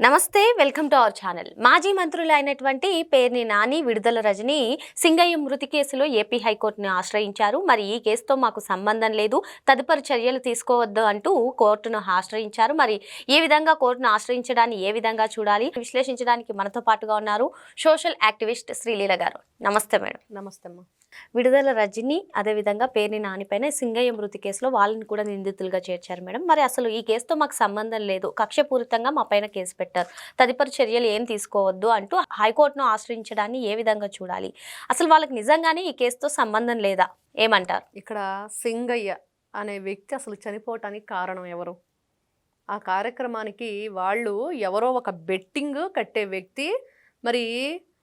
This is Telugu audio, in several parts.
నమస్తే, వెల్కమ్ టు అవర్ ఛానల్. మాజీ మంత్రులు అయినటువంటి పేర్ని నాని, విడుదల రజని సింగయ్య మృతి కేసులో ఏపీ హైకోర్టును ఆశ్రయించారు. మరి ఈ కేసుతో మాకు సంబంధం లేదు, తదుపరి చర్యలు తీసుకోవద్దు అంటూ కోర్టును ఆశ్రయించారు. మరి ఈ విధంగా కోర్టును ఆశ్రయించడాన్ని ఏ విధంగా చూడాలి, విశ్లేషించడానికి మనతో పాటుగా ఉన్నారు సోషల్ యాక్టివిస్ట్ శ్రీలీల గారు. నమస్తే మేడం. నమస్తే అమ్మా. విడుదల రజని అదేవిధంగా పేర్ని నానిపైన సింగయ్య మృతి కేసులో వాళ్ళని కూడా నిందితులుగా చేర్చారు మేడం. మరి అసలు ఈ కేసుతో మాకు సంబంధం లేదు, కక్షపూరితంగా మా పైన కేసు పెట్టారు, తదుపరి చర్యలు ఏం తీసుకోవద్దు అంటూ హైకోర్టును ఆశ్రయించడాన్ని ఏ విధంగా చూడాలి? అసలు వాళ్ళకి నిజంగానే ఈ కేసుతో సంబంధం లేదా, ఏమంటారు? ఇక్కడ సింగయ్య అనే వ్యక్తి అసలు చనిపోవటానికి కారణం ఎవరు? ఆ కార్యక్రమానికి వాళ్ళు ఎవరో ఒక బెట్టింగ్ కట్టే వ్యక్తి, మరి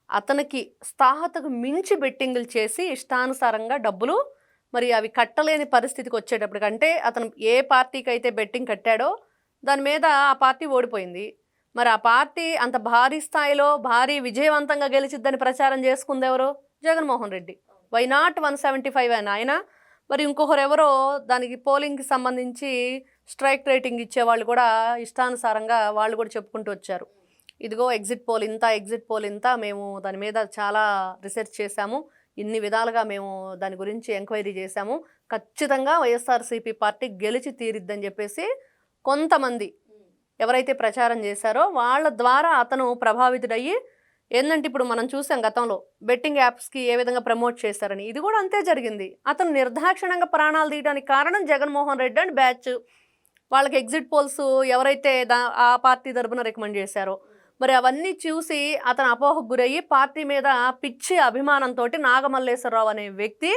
అతనికి స్థాహతకు మించి బెట్టింగులు చేసి ఇష్టానుసారంగా డబ్బులు మరి అవి కట్టలేని పరిస్థితికి వచ్చేటప్పటికంటే అతను ఏ పార్టీకి అయితే బెట్టింగ్ కట్టాడో దాని మీద ఆ పార్టీ ఓడిపోయింది. మరి ఆ పార్టీ అంత భారీ స్థాయిలో భారీ విజయవంతంగా గెలిచిద్దని ప్రచారం చేసుకుంది ఎవరు? జగన్మోహన్ రెడ్డి. వై నాట్ 175 అని ఆయన. మరి ఇంకొకరు ఎవరో దానికి పోలింగ్కి సంబంధించి స్ట్రైక్ రేటింగ్ ఇచ్చేవాళ్ళు కూడా ఇష్టానుసారంగా వాళ్ళు కూడా చెప్పుకుంటూ వచ్చారు. ఇదిగో ఎగ్జిట్ పోల్ ఇంత, మేము దాని మీద చాలా రీసెర్చ్ చేశాము, ఇన్ని విధాలుగా మేము దాని గురించి ఎంక్వైరీ చేశాము, ఖచ్చితంగా వైఎస్ఆర్సీపీ పార్టీ గెలిచి తీరిద్దని చెప్పేసి కొంతమంది ఎవరైతే ప్రచారం చేశారో వాళ్ళ ద్వారా అతను ప్రభావితుడయ్యి, ఏంటంటే ఇప్పుడు మనం చూసాం గతంలో బెట్టింగ్ యాప్స్కి ఏ విధంగా ప్రమోట్ చేశారని, ఇది కూడా అంతే జరిగింది. అతను నిర్దాక్షిణంగా ప్రాణాలు తీయడానికి కారణం జగన్మోహన్ రెడ్డి అండ్ బ్యాచ్. వాళ్ళకి ఎగ్జిట్ పోల్స్ ఎవరైతే ఆ పార్టీ తరపున రికమెండ్ చేశారో మరి అవన్నీ చూసి అతను అపోహకు గురయ్యి పార్టీ మీద పిచ్చి అభిమానంతో నాగమల్లేశ్వరరావు అనే వ్యక్తి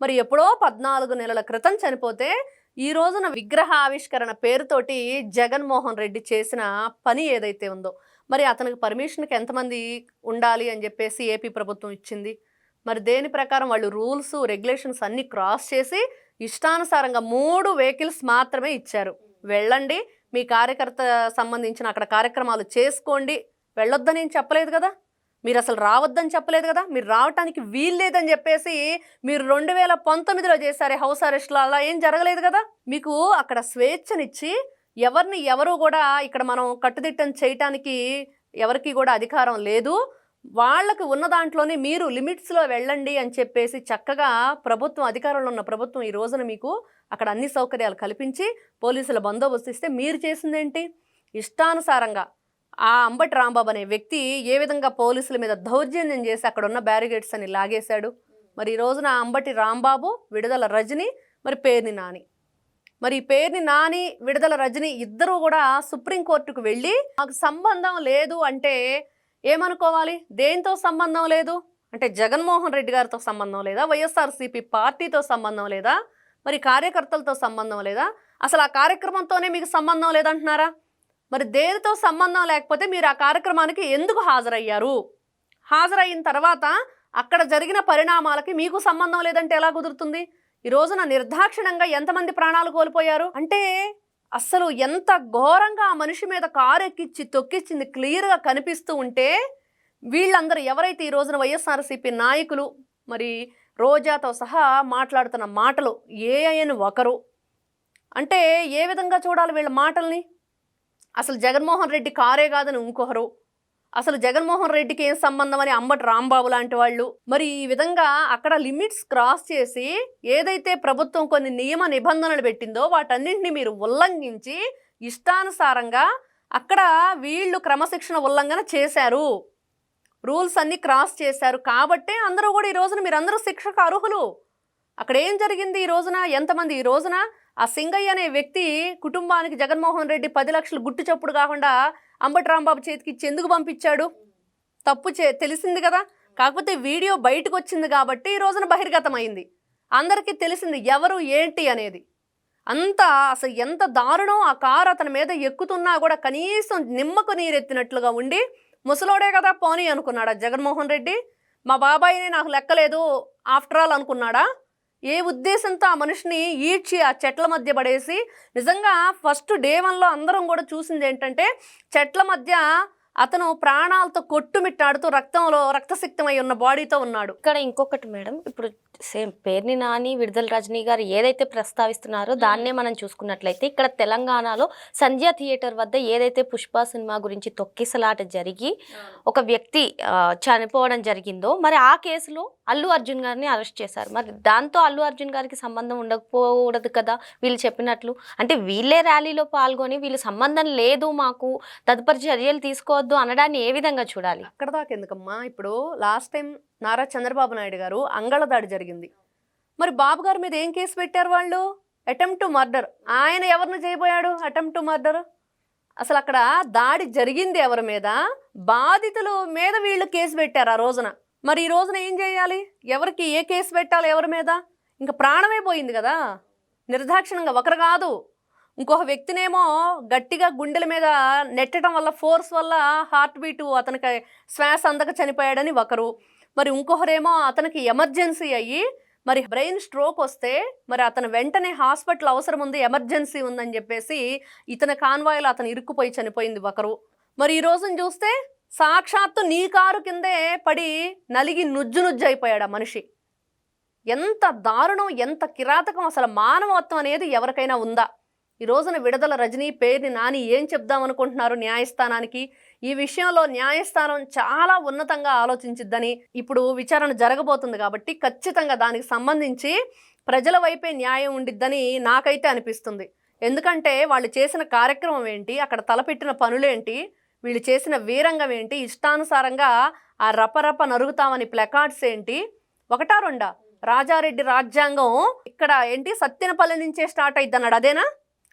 మరి ఎప్పుడో 14 నెలల క్రితం చనిపోతే ఈ రోజున విగ్రహ ఆవిష్కరణ పేరుతోటి జగన్మోహన్ రెడ్డి చేసిన పని ఏదైతే ఉందో, మరి అతనికి పర్మిషన్కి ఎంతమంది ఉండాలి అని చెప్పేసి ఏపీ ప్రభుత్వం ఇచ్చింది. మరి దేని ప్రకారం వాళ్ళు రూల్స్ రెగ్యులేషన్స్ అన్నీ క్రాస్ చేసి ఇష్టానుసారంగా 3 వెహికల్స్ మాత్రమే ఇచ్చారు. వెళ్ళండి, మీ కార్యకర్త సంబంధించిన అక్కడ కార్యక్రమాలు చేసుకోండి, వెళ్ళొద్దని ఏం చెప్పలేదు కదా, మీరు అసలు రావద్దని చెప్పలేదు కదా, మీరు రావటానికి వీల్లేదని చెప్పేసి మీరు 2019లో చేశారే హౌస్ అరెస్ట్లో, అలా ఏం జరగలేదు కదా. మీకు అక్కడ స్వేచ్ఛనిచ్చి ఎవరిని ఎవరు కూడా ఇక్కడ మనం కట్టుదిట్టం చేయటానికి ఎవరికి కూడా అధికారం లేదు, వాళ్ళకి ఉన్న దాంట్లోనే మీరు లిమిట్స్లో వెళ్ళండి అని చెప్పేసి చక్కగా ప్రభుత్వం, అధికారంలో ఉన్న ప్రభుత్వం ఈ రోజున మీకు అక్కడ అన్ని సౌకర్యాలు కల్పించి పోలీసుల బందోబస్తు ఇస్తే మీరు చేసిందేంటి? ఇష్టానుసారంగా ఆ అంబటి రాంబాబు అనే వ్యక్తి ఏ విధంగా పోలీసుల మీద దౌర్జన్యం చేసి అక్కడ ఉన్న బ్యారిగేట్స్ అని లాగేశాడు. మరి ఈ రోజున అంబటి రాంబాబు, విడుదల రజని, మరి పేర్ని నాని, మరి పేర్ని నాని, విడుదల రజని ఇద్దరూ కూడా సుప్రీంకోర్టుకు వెళ్ళి మాకు సంబంధం లేదు అంటే ఏమనుకోవాలి? దేంతో సంబంధం లేదు అంటే జగన్మోహన్ రెడ్డి గారితో సంబంధం లేదా, వైఎస్ఆర్సీపీ పార్టీతో సంబంధం లేదా, మరి కార్యకర్తలతో సంబంధం లేదా, అసలు ఆ కార్యక్రమంతోనే మీకు సంబంధం లేదంటున్నారా? మరి దేనితో సంబంధం లేకపోతే మీరు ఆ కార్యక్రమానికి ఎందుకు హాజరయ్యారు? హాజరయిన తర్వాత అక్కడ జరిగిన పరిణామాలకి మీకు సంబంధం లేదంటే ఎలా కుదురుతుంది? ఈ రోజున నిర్దాక్షిణంగా ఎంతమంది ప్రాణాలు కోల్పోయారు అంటే అస్సలు ఎంత ఘోరంగా ఆ మనిషి మీద కారు ఎక్కించి తొక్కిచ్చింది క్లియర్గా కనిపిస్తూ ఉంటే, వీళ్ళందరూ ఎవరైతే ఈ రోజున వైఎస్ఆర్సీపీ నాయకులు మరి రోజాతో సహా మాట్లాడుతున్న మాటలు ఏఐని ఒకరు అంటే ఏ విధంగా చూడాలి వీళ్ళ మాటల్ని? అసలు జగన్మోహన్ రెడ్డి కారే కాదని ఇంకొకరు, అసలు జగన్మోహన్ రెడ్డికి ఏం సంబంధం అని అంబటి రాంబాబు లాంటి వాళ్ళు, మరి ఈ విధంగా అక్కడ లిమిట్స్ క్రాస్ చేసి ఏదైతే ప్రభుత్వం కొన్ని నియమ నిబంధనలు పెట్టిందో వాటన్నింటినీ మీరు ఉల్లంఘించి ఇష్టానుసారంగా అక్కడ వీళ్ళు క్రమశిక్షణ ఉల్లంఘన చేశారు, రూల్స్ అన్నీ క్రాస్ చేశారు. కాబట్టే అందరూ కూడా ఈ రోజున మీరందరూ శిక్షకు అర్హులు. అక్కడ ఏం జరిగింది ఈ రోజున? ఎంతమంది ఈ రోజున ఆ సింగయ్య అనే వ్యక్తి కుటుంబానికి జగన్మోహన్ రెడ్డి 10 లక్షలు గుట్టు చప్పుడు కాకుండా అంబటి రాంబాబు చేతికి ఇచ్చి ఎందుకు పంపించాడు? తప్పు తెలిసింది కదా. కాకపోతే వీడియో బయటకు వచ్చింది కాబట్టి ఈ రోజున బహిర్గతమైంది, అందరికీ తెలిసింది ఎవరు ఏంటి అనేది. అంత అసలు ఎంత దారుణం! ఆ కారు అతని మీద ఎక్కుతున్నా కూడా కనీసం నిమ్మకు నీరెత్తినట్లుగా ఉండి, ముసలోడే కదా పోనీ అనుకున్నాడా జగన్మోహన్ రెడ్డి? మా బాబాయిని నాకు లెక్కలేదు ఆఫ్టర్ ఆల్ అనుకున్నాడా? ఏ ఉద్దేశంతో ఆ మనిషిని ఈడ్చి ఆ చెట్ల మధ్య పడేసి, నిజంగా ఫస్ట్ డే 1లో అందరం కూడా చూసింది ఏంటంటే చెట్ల మధ్య అతను ప్రాణాలతో కొట్టుమిట్టాడుతూ రక్తసిక్తమై ఉన్న బాడీతో ఉన్నాడు. ఇక్కడ ఇంకొకటి మేడం, ఇప్పుడు సేమ్ పేర్ని నాని, విడుదల రజనీ గారు ఏదైతే ప్రస్తావిస్తున్నారో దాన్నే మనం చూసుకున్నట్లయితే ఇక్కడ తెలంగాణలో సంధ్య థియేటర్ వద్ద ఏదైతే పుష్ప సినిమా గురించి తొక్కిసలాట జరిగి ఒక వ్యక్తి చనిపోవడం జరిగిందో, మరి ఆ కేసులో అల్లు అర్జున్ గారిని అరెస్ట్ చేశారు. మరి దాంతో అల్లు అర్జున్ గారికి సంబంధం ఉండకపోకూడదు కదా వీళ్ళు చెప్పినట్లు. అంటే వీళ్ళే ర్యాలీలో పాల్గొని వీళ్ళు సంబంధం లేదు మాకు, తదుపరి చర్యలు తీసుకోవద్దు అనడాన్ని ఏ విధంగా చూడాలి? అక్కడ దాకా ఎందుకమ్మా, ఇప్పుడు లాస్ట్ టైం నారా చంద్రబాబు నాయుడు గారు అంగళ దాడి జరిగింది. మరి బాబు గారి మీద ఏం కేసు పెట్టారు వాళ్ళు? Attempt to murder. ఆయన ఎవరిని చేయబోయాడు అటెంప్ట్ టు మర్డర్? అసలు అక్కడ దాడి జరిగింది ఎవరి మీద? బాధితుల మీద వీళ్ళు కేసు పెట్టారు ఆ రోజున. మరి ఈ రోజున ఏం చేయాలి? ఎవరికి ఏ కేసు పెట్టాలి? ఎవరి మీద? ఇంకా ప్రాణమే పోయింది కదా నిర్దాక్షిణ్యంగా. ఒకరు కాదు, ఇంకొక వ్యక్తినేమో గట్టిగా గుండెల మీద నెట్టడం వల్ల, ఫోర్స్ వల్ల హార్ట్ బీటు, అతనికి శ్వాస అందక చనిపోయాడని ఒకరు. మరి ఇంకొకరేమో అతనికి ఎమర్జెన్సీ అయ్యి మరి బ్రెయిన్ స్ట్రోక్ వస్తే మరి అతను వెంటనే హాస్పిటల్ అవసరం ఉంది, ఎమర్జెన్సీ ఉందని చెప్పేసి ఇతని కాన్వాయ్లో అతను ఇరుక్కుపోయి చనిపోయింది ఒకరు. మరి ఈ రోజున చూస్తే సాక్షాత్తు నీ కారు కిందే పడి నలిగి నుజ్జు అయిపోయాడు ఆ మనిషి. ఎంత దారుణం, ఎంత కిరాతకం! అసలు మానవత్వం అనేది ఎవరికైనా ఉందా? ఈ రోజున విడుదల రజనీ, పేర్ని నాని ఏం చెప్దాం అనుకుంటున్నారు న్యాయస్థానానికి? ఈ విషయంలో న్యాయస్థానం చాలా ఉన్నతంగా ఆలోచించిద్దని, ఇప్పుడు విచారణ జరగబోతుంది కాబట్టి ఖచ్చితంగా దానికి సంబంధించి ప్రజల వైపే న్యాయం ఉండిద్దని నాకైతే అనిపిస్తుంది. ఎందుకంటే వాళ్ళు చేసిన కార్యక్రమం ఏంటి, అక్కడ తలపెట్టిన పనులేంటి, వీళ్ళు చేసిన వీరంగం ఏంటి, ఇష్టానుసారంగా ఆ రపరప నరుగుతామని ప్లకార్డ్స్ ఏంటి, ఒకటా రెండా? రాజారెడ్డి రాజ్యాంగం ఇక్కడ ఏంటి సత్తెనపల్లి నుంచే స్టార్ట్ అయిద్ది అన్నాడు, అదేనా?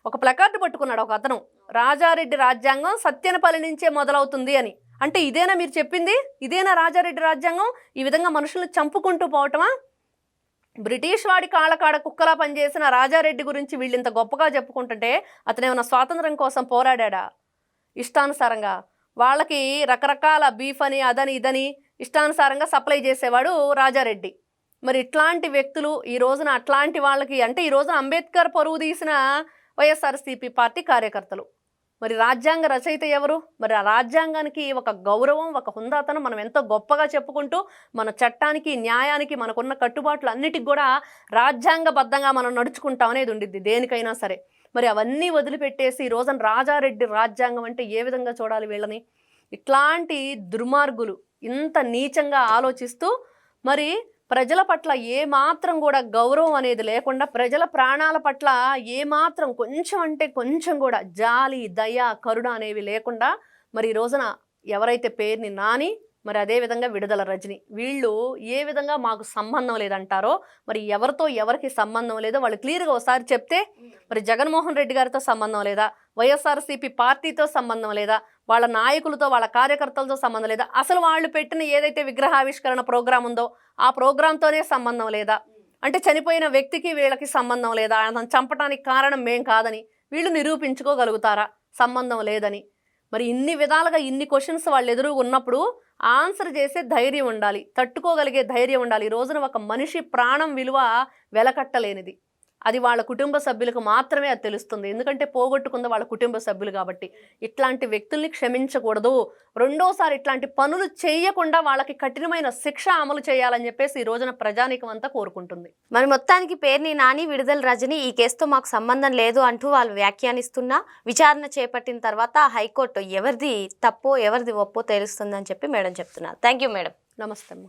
ఒక ప్లకార్డు పట్టుకున్నాడు ఒక అతను, రాజారెడ్డి రాజ్యాంగం సత్తెనపల్లి నుంచే మొదలవుతుంది అని. అంటే ఇదేనా మీరు చెప్పింది? ఇదేనా రాజారెడ్డి రాజ్యాంగం? ఈ విధంగా మనుషులను చంపుకుంటూ పోవటమా? బ్రిటిష్ వాడి కాళ్ళకాడ కుక్కలా పనిచేసిన రాజారెడ్డి గురించి వీళ్ళు ఇంత గొప్పగా చెప్పుకుంటుంటే అతను ఏమైనా స్వాతంత్రం కోసం పోరాడా? ఇష్టానుసారంగా వాళ్ళకి రకరకాల బీఫ్ అని అదని ఇదని ఇష్టానుసారంగా సప్లై చేసేవాడు రాజారెడ్డి. మరి ఇట్లాంటి వ్యక్తులు ఈ రోజున అట్లాంటి వాళ్ళకి, అంటే ఈ రోజున అంబేద్కర్ పరువు తీసిన వైఎస్ఆర్సీపీ పార్టీ కార్యకర్తలు. మరి రాజ్యాంగ రచయిత ఎవరు? మరి ఆ రాజ్యాంగానికి ఒక గౌరవం, ఒక హుందాతనం మనం ఎంతో గొప్పగా చెప్పుకుంటూ మన చట్టానికి, న్యాయానికి, మనకున్న కట్టుబాట్లు అన్నిటికి కూడా రాజ్యాంగబద్ధంగా మనం నడుచుకుంటాం అనేది ఉండిద్ది దేనికైనా సరే. మరి అవన్నీ వదిలిపెట్టేసి ఈ రోజున రాజారెడ్డి రాజ్యాంగం అంటే ఏ విధంగా చూడాలి వీళ్ళని? ఇట్లాంటి దుర్మార్గులు ఇంత నీచంగా ఆలోచిస్తూ మరి ప్రజల పట్ల ఏమాత్రం కూడా గౌరవం అనేది లేకుండా, ప్రజల ప్రాణాల పట్ల ఏమాత్రం కొంచెం అంటే కొంచెం కూడా జాలి, దయ, కరుణ అనేవి లేకుండా మరి ఈ రోజున ఎవరైతే పేర్ని నాని, మరి అదేవిధంగా విడుదల రజని, వీళ్ళు ఏ విధంగా మాకు సంబంధం లేదంటారో, మరి ఎవరితో ఎవరికి సంబంధం లేదో వాళ్ళు క్లియర్గా ఒకసారి చెప్తే, మరి జగన్మోహన్ రెడ్డి గారితో సంబంధం లేదా, వైఎస్ఆర్సీపీ పార్టీతో సంబంధం లేదా, వాళ్ళ నాయకులతో, వాళ్ళ కార్యకర్తలతో సంబంధం లేదా, అసలు వాళ్ళు పెట్టిన ఏదైతే విగ్రహావిష్కరణ ప్రోగ్రాం ఉందో ఆ ప్రోగ్రాంతోనే సంబంధం లేదా, అంటే చనిపోయిన వ్యక్తికి వీళ్ళకి సంబంధం లేదా, అతను చంపడానికి కారణం మేం కాదని వీళ్ళు నిరూపించుకోగలుగుతారా సంబంధం లేదని? మరి ఇన్ని విధాలుగా ఇన్ని క్వశ్చన్స్ వాళ్ళు ఎదురు ఉన్నప్పుడు ఆన్సర్ చేసే ధైర్యం ఉండాలి, తట్టుకోగలిగే ధైర్యం ఉండాలి. ఈ రోజున ఒక మనిషి ప్రాణం విలువ వెలకట్టలేనిది. అది వాళ్ళ కుటుంబ సభ్యులకు మాత్రమే అది తెలుస్తుంది. ఎందుకంటే పోగొట్టుకుంది వాళ్ళ కుటుంబ సభ్యులు కాబట్టి. ఇట్లాంటి వ్యక్తుల్ని క్షమించకూడదు. రెండోసారి ఇట్లాంటి పనులు చేయకుండా వాళ్ళకి కఠినమైన శిక్ష అమలు చేయాలని చెప్పేసి ఈ రోజున ప్రజానీకం అంతా కోరుకుంటుంది. మరి మొత్తానికి పేర్ని నాని, విడుదల రజని ఈ కేసుతో మాకు సంబంధం లేదు అంటూ వాళ్ళు వ్యాఖ్యానిస్తున్నా, విచారణ చేపట్టిన తర్వాత హైకోర్టు ఎవరిది తప్పో ఎవరిది ఒప్పో తెలుస్తుందని చెప్పి మేడం చెప్తున్నారు. Thank you madam. నమస్తే అమ్మ.